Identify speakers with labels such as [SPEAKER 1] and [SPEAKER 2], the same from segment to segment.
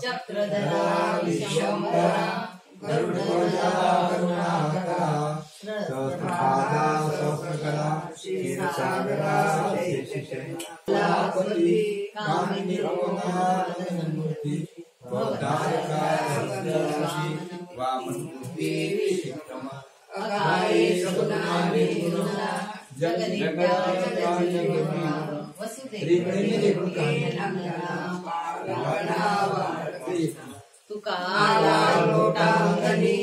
[SPEAKER 1] चक्रधरा विश्वम्भरा गरुड़ध्वजा करुणाकरा सहस्रपादा सहस्रकरा क्षीरसागरा शेषशय्यापति कामिनी रूपमानन्दमूर्ति भवदायका सर्वराशि वामनमूर्ति विचित्रमा अकाये सगुणानि गुणा जगन्नित्या जगन्नित्या वसुदेव तुकारा लोटांगनी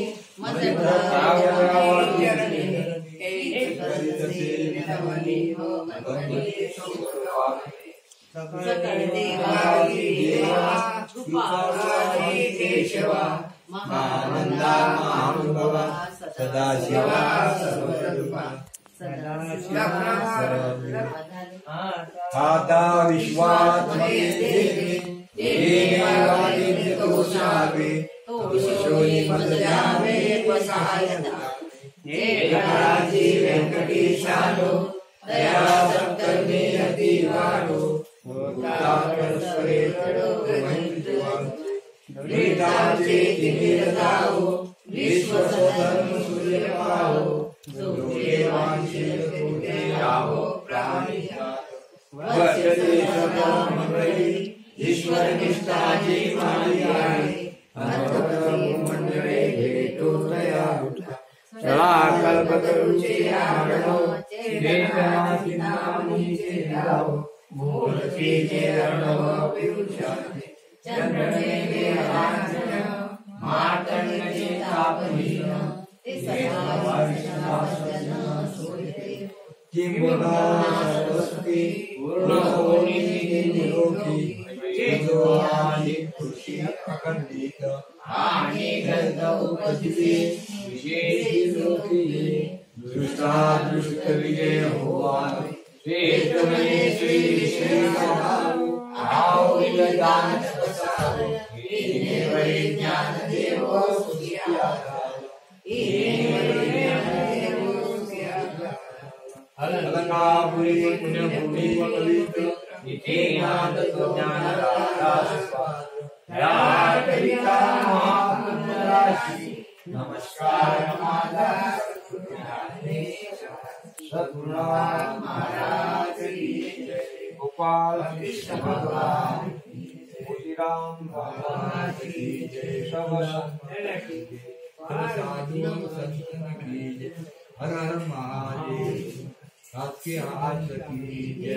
[SPEAKER 1] सकल देवादि देवा कृपाचारी केशवा महानंदा महानुभव सदाशिवा सर्वरूपा आता विश्वात्मके देवादित्योषावे तोषोनि मदजामे वसायता हे वेंकटेशानो दया सत्कर्मे अतिवारो भूतापरस्परेतरो वेदांते निरताओ विश्वसधर्म सूर्यपाओ देवांशे पूजयावो प्राणिया वचते सदा मंगली ईश्वर निष्ठा जीवानियाय अनवरतो मंडले हेतु दया चला कल्पतरुचे आगणो चेतनासिनामि चेताओ मूलके चरणो पियुषाते चंद्रमे वेदांचन मार्तंड चेतापनीन किंबुना सरस्वती पूर्णोनि निरोगी चेतोहानि खुशी अखंडित हानि गंध उपजिते विशेषी लोकी दुष्टा दुष्ट विजय होवान श्रेष्ठ मने श्री विशेषानु आओ विदान तपसारो इने वै ज्ञान देवो सुखिया अलंकापुरी पुण्यभूमि पवित्र नित्यनाद ज्ञानदाता महापुण्यराशि नमस्कार माता सद्गुरुनाथ महाराज की जय गोपाल कृष्ण भगवान मोतीराम भगवान की जय सब संतन की जय साधु संतन की जय हर हर महादेव आपके हाथ की जय।